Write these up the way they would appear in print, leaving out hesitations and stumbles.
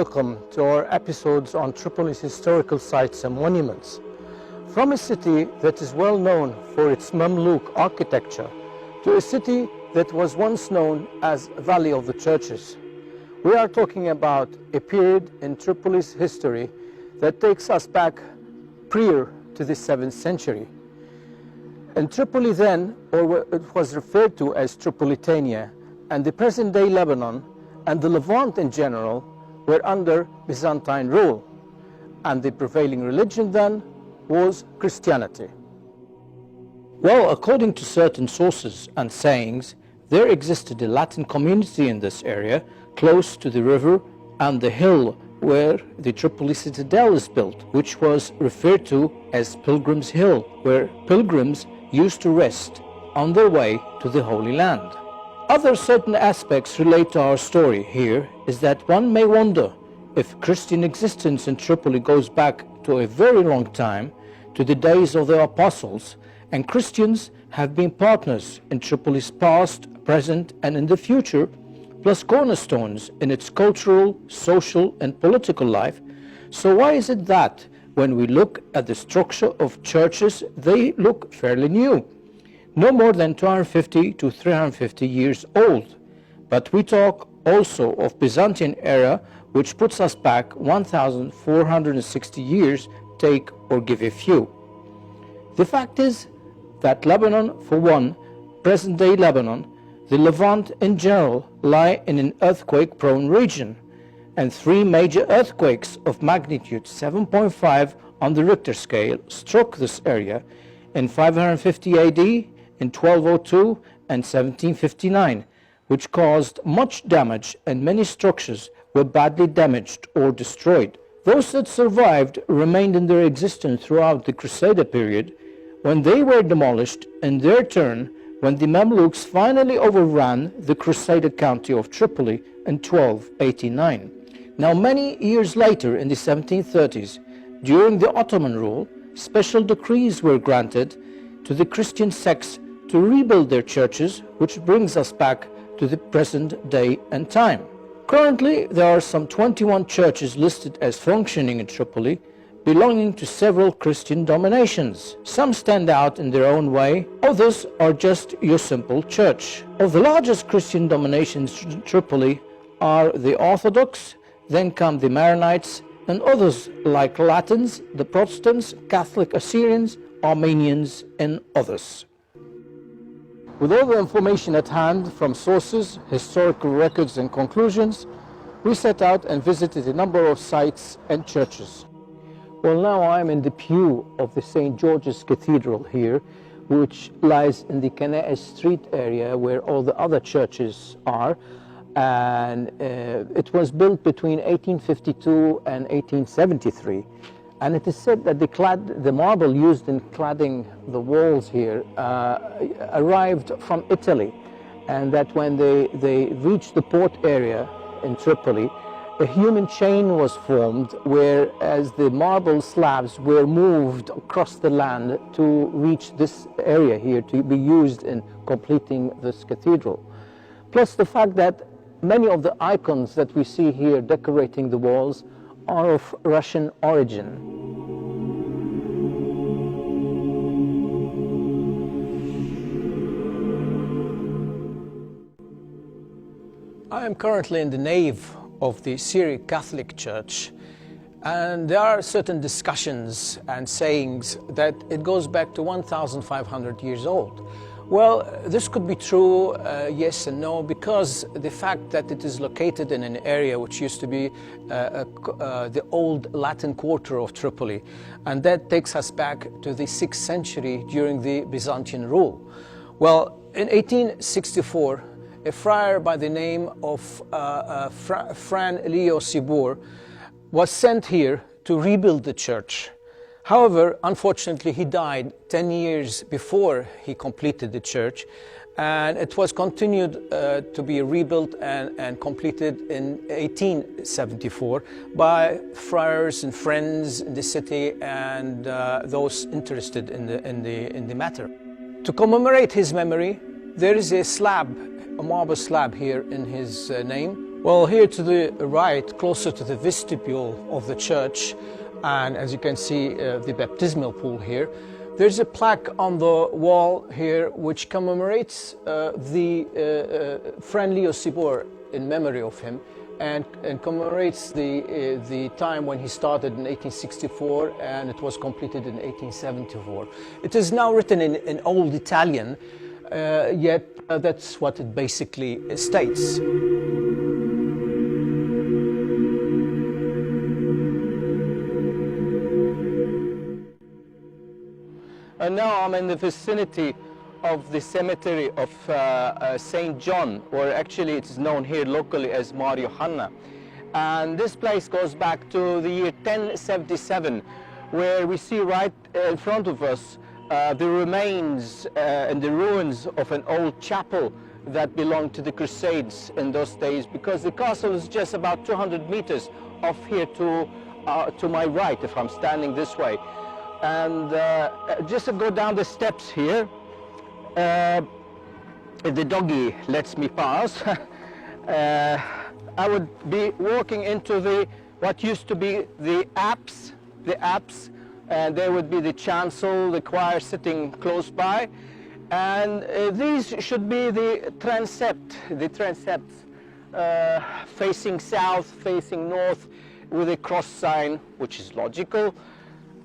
welcome to our episodes on Tripoli's historical sites and monuments. From a city that is well known for its Mamluk architecture to a city that was once known as Valley of the Churches, we are talking about a period in Tripoli's history that takes us back prior to the 7th century. In Tripoli then, or it was referred to as Tripolitania, and the present-day Lebanon and the Levant in general were under Byzantine rule, and the prevailing religion then was Christianity. Well, according to certain sources and sayings, there existed a Latin community in this area close to the river and the hill where the Tripoli citadel is built, which was referred to as Pilgrim's Hill, where pilgrims used to rest on their way to the Holy Land. Other certain aspects relate to our story here is that one may wonder if Christian existence in Tripoli goes back to a very long time, to the days of the apostles, and Christians have been partners in Tripoli's past, present, and in the future, plus cornerstones in its cultural, social, and political life. So why is it that when we look at the structure of churches, they look fairly new? No more than 250 to 350 years old. But we talk also of Byzantine era, which puts us back 1,460 years, take or give a few. The fact is that Lebanon, for one, present-day Lebanon, the Levant in general, lie in an earthquake-prone region, and 3 major earthquakes of magnitude 7.5 on the Richter scale struck this area in 550 AD, in 1202 and 1759, which caused much damage, and many structures were badly damaged or destroyed. Those that survived remained in their existence throughout the Crusader period, when they were demolished in their turn when the Mamluks finally overran the Crusader county of Tripoli in 1289. Now, many years later, in the 1730s, during the Ottoman rule, special decrees were granted to the Christian sects to rebuild their churches, which brings us back to the present day and time. Currently, there are some 21 churches listed as functioning in Tripoli, belonging to several Christian denominations. Some stand out in their own way, others are just your simple church. Of the largest Christian denominations in Tripoli are the Orthodox, then come the Maronites, and others like Latins, the Protestants, Catholic Assyrians, Armenians, and others. With all the information at hand from sources, historical records, and conclusions, we set out and visited a number of sites and churches. Well, now I'm in the pew of the St. George's Cathedral here, which lies in the Kanaes Street area where all the other churches are. And it was built between 1852 and 1873. And it is said that the marble used in cladding the walls here arrived from Italy, and that when they reached the port area in Tripoli, a human chain was formed, whereas the marble slabs were moved across the land to reach this area here to be used in completing this cathedral. Plus the fact that many of the icons that we see here decorating the walls are of Russian origin. I am currently in the nave of the Syriac Catholic Church, and there are certain discussions and sayings that it goes back to 1,500 years old. Well, this could be true, yes and no, because the fact that it is located in an area which used to be the old Latin quarter of Tripoli, and that takes us back to the 6th century during the Byzantine rule. Well, in 1864, a friar by the name of Fran Leo Sibor was sent here to rebuild the church. However, unfortunately, he died 10 years before he completed the church, and it was continued to be rebuilt and completed in 1874 by friars and friends in the city and those interested in the matter. To commemorate his memory, there is a slab, a marble slab here in his name, Well, here to the right, closer to the vestibule of the church, and as you can see the baptismal pool here, there's a plaque on the wall here which commemorates the friend Leo Sibor in memory of him, and commemorates the time when he started in 1864 and it was completed in 1874. It is now written in Old Italian, yet that's what it basically states. And now I'm in the vicinity of the cemetery of St. John, or actually it's known here locally as Mar Yohanna. And this place goes back to the year 1077, where we see right in front of us the remains and the ruins of an old chapel that belonged to the Crusades in those days, because the castle is just about 200 meters off here to my right, if I'm standing this way. And just to go down the steps here, if the doggy lets me pass, I would be walking into what used to be the apse, and there would be the chancel, the choir sitting close by, and these should be the transepts, facing south, facing north, with a cross sign, which is logical.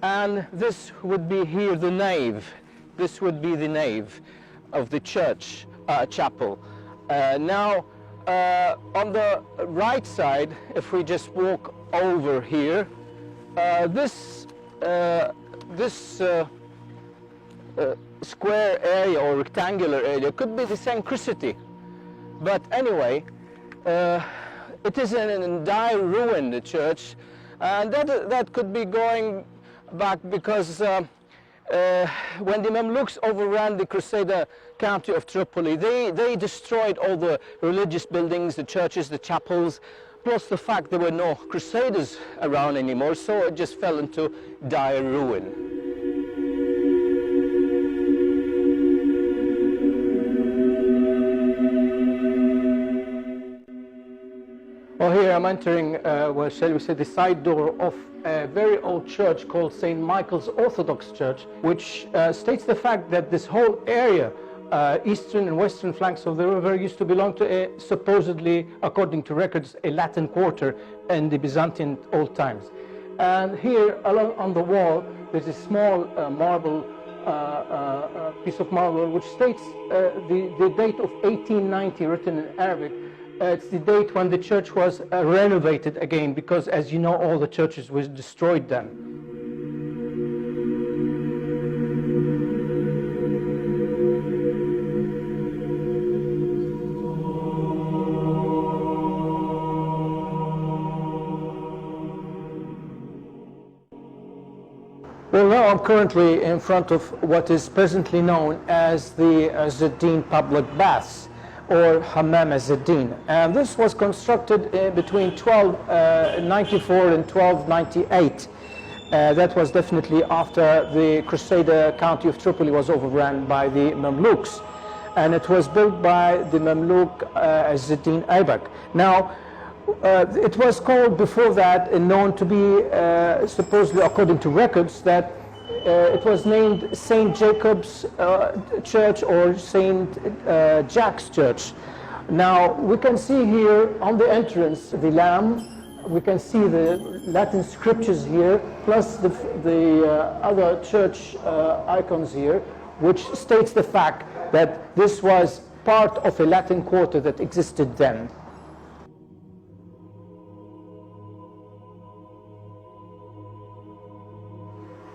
And this would be here the nave. This would be the nave of the church chapel. Now, on the right side, if we just walk over here, this square area or rectangular area could be the sanctuary. But anyway, it is in dire ruin, the church, and that could be going back because when the Mamluks overran the Crusader county of Tripoli, they destroyed all the religious buildings, the churches, the chapels, plus the fact there were no Crusaders around anymore, so it just fell into dire ruin. Well, here I'm entering, well, shall we say, the side door of a very old church called St. Michael's Orthodox Church, which states the fact that this whole area, eastern and western flanks of the river, used to belong to a, supposedly, according to records, a Latin quarter in the Byzantine old times. And here, along on the wall, there's a small marble, piece of marble, which states the date of 1890, written in Arabic. It's the date when the church was renovated again, because, as you know, all the churches were destroyed then. Well, now I'm currently in front of what is presently known as the Zeddin Public Baths, or Hammam az-Zeddin. And this was constructed between 1294 and 1298. That was definitely after the Crusader county of Tripoli was overrun by the Mamluks. And it was built by the Mamluk Az-Zeddin Aybak. Now, it was called before that and known to be, supposedly according to records, that it was named St. Jacob's Church or St. Jack's Church. Now, we can see here on the entrance the lamb, we can see the Latin scriptures here, plus the other church icons here, which states the fact that this was part of a Latin quarter that existed then.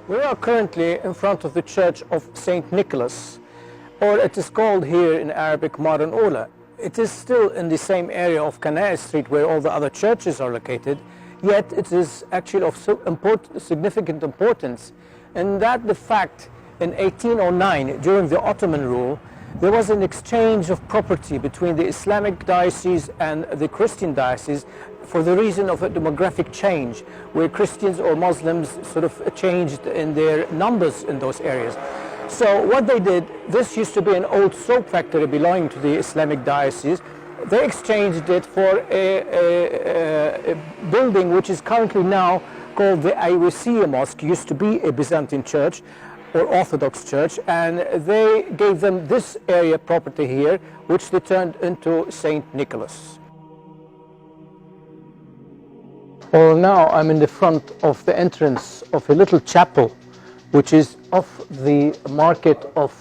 We are currently in front of the Church of St. Nicholas, or it is called here in Arabic Modern Ola. It is still in the same area of Kunais Street where all the other churches are located, yet it is actually of significant importance in that the fact in 1809, during the Ottoman rule, there was an exchange of property between the Islamic diocese and the Christian diocese for the reason of a demographic change, where Christians or Muslims sort of changed in their numbers in those areas. So what they did, this used to be an old soap factory belonging to the Islamic diocese. they exchanged it for a building which is currently now called the Ayvasiye Mosque. Used to be a Byzantine church or Orthodox church, and they gave them this area property here, which they turned into St. Nicholas. Well, now I'm in the front of the entrance of a little chapel, which is off the market of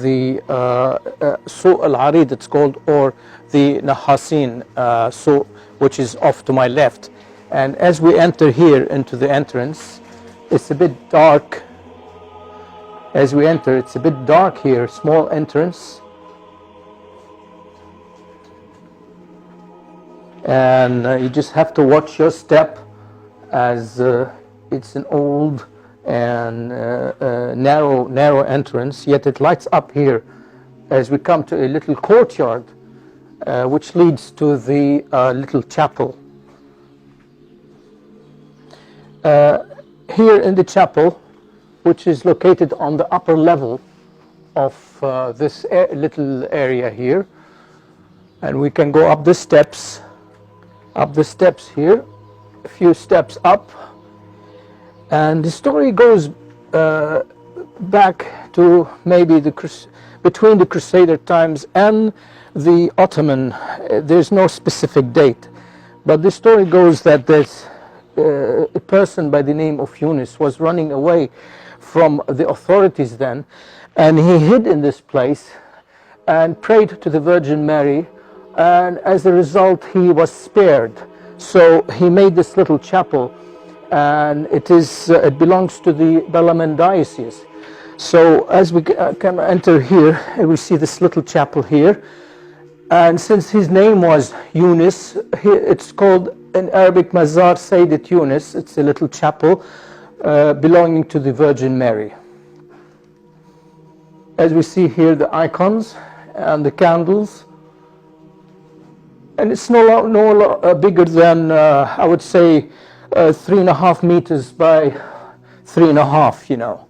the Suq al-Arid, it's called, or the Nahasin Suq, which is off to my left. And as we enter here into the entrance, it's a bit dark. As we enter, it's a bit dark here, small entrance. And you just have to watch your step, as it's an old and narrow entrance, yet it lights up here as we come to a little courtyard which leads to the little chapel. Here in the chapel, which is located on the upper level of this little area here, and we can go up the steps here, a few steps up, and the story goes back to maybe between the Crusader times and the Ottoman. There's no specific date, but the story goes that there's a person by the name of Yunus was running away from the authorities then, and he hid in this place and prayed to the Virgin Mary, and as a result he was spared. So he made this little chapel, and it belongs to the Balaman diocese. So as we can enter here, we see this little chapel here, and since his name was Yunus, it's called in Arabic Mazar Sayyidat Yunus. It's a little chapel belonging to the Virgin Mary. As we see here, the icons and the candles, and it's no bigger than I would say 3.5 meters by 3.5, you know.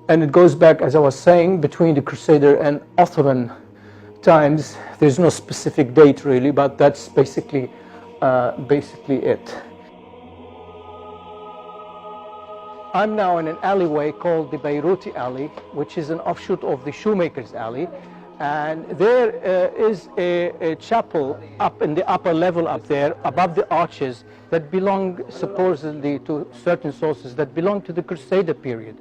And it goes back, as I was saying, between the Crusader and Ottoman times. There's no specific date really, but that's basically it. I'm now in an alleyway called the Beiruti Alley, which is an offshoot of the Shoemaker's Alley. And there is a chapel up in the upper level up there, above the arches, that belong supposedly to certain sources that belong to the Crusader period.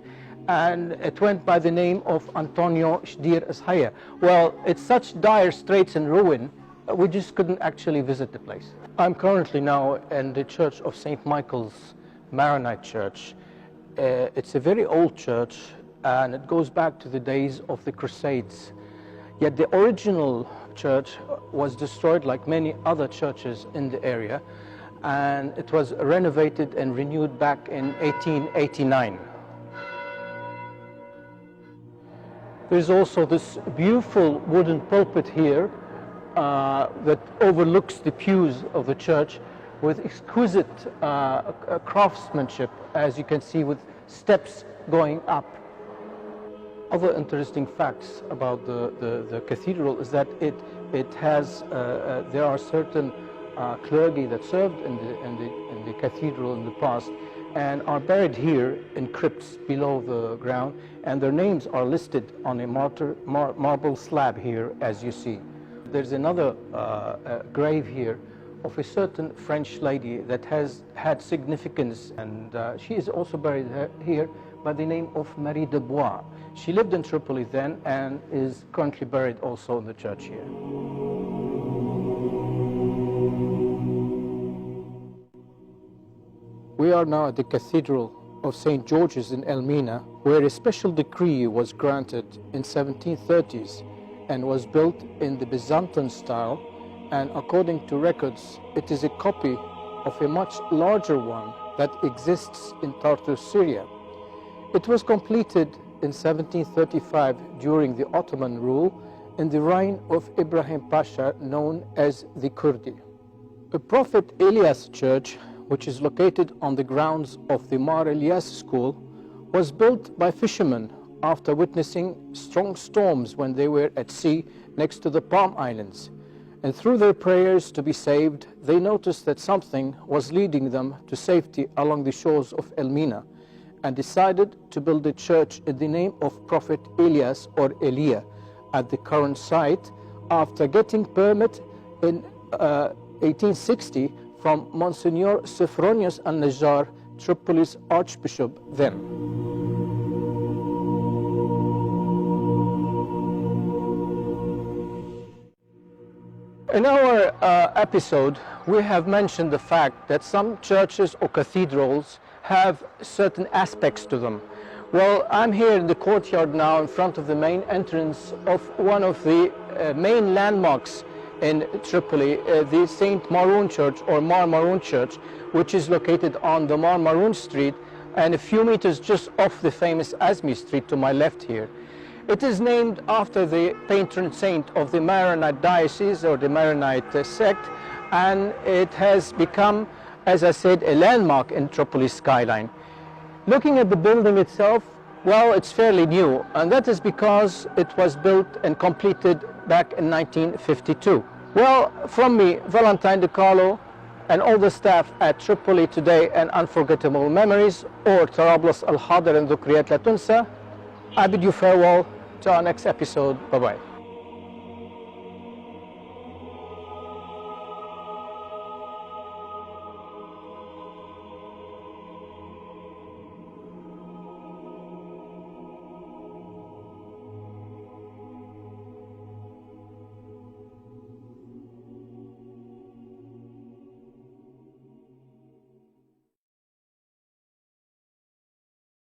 And it went by the name of Antonio Shdir Ashaya. Well, it's such dire straits and ruin, we just couldn't actually visit the place. I'm currently now in the Church of St. Michael's Maronite Church. It's a very old church, and it goes back to the days of the Crusades. Yet the original church was destroyed like many other churches in the area, and it was renovated and renewed back in 1889. There's also this beautiful wooden pulpit here that overlooks the pews of the church, with exquisite craftsmanship, as you can see, with steps going up. Other interesting facts about the cathedral is that it has there are certain clergy that served in the cathedral in the past and are buried here in crypts below the ground, and their names are listed on a marble slab here, as you see. There's another grave here of a certain French lady that has had significance, and she is also buried here by the name of Marie de Bois. She lived in Tripoli then and is currently buried also in the church here. We are now at the Cathedral of St. George's in Elmina, where a special decree was granted in 1730s and was built in the Byzantine style, and according to records, it is a copy of a much larger one that exists in Tartus, Syria. It was completed in 1735 during the Ottoman rule in the reign of Ibrahim Pasha, known as the Kurdi. The Prophet Elias Church, which is located on the grounds of the Mar Elias School, was built by fishermen after witnessing strong storms when they were at sea next to the Palm Islands. And through their prayers to be saved, they noticed that something was leading them to safety along the shores of Elmina, and decided to build a church in the name of Prophet Elias or Elia at the current site after getting permit in 1860 from Monsignor Sophronius al-Najjar, Tripoli's Archbishop then. In our episode, we have mentioned the fact that some churches or cathedrals have certain aspects to them. Well, I'm here in the courtyard now in front of the main entrance of one of the main landmarks in Tripoli, the St. Maroon Church or Mar Maroon Church, which is located on the Mar Maroon Street and a few meters just off the famous Azmi Street to my left here. It is named after the patron saint of the Maronite diocese or the Maronite sect, and it has become, as I said, a landmark in Tripoli's skyline. Looking at the building itself, well, it's fairly new, and that is because it was built and completed back in 1952. Well, from me, Valentine De Carlo, and all the staff at Tripoli Today and Unforgettable Memories, or طرابلس الحاضر and ذكريات لا تنسى, I bid you farewell to our next episode. Bye-bye.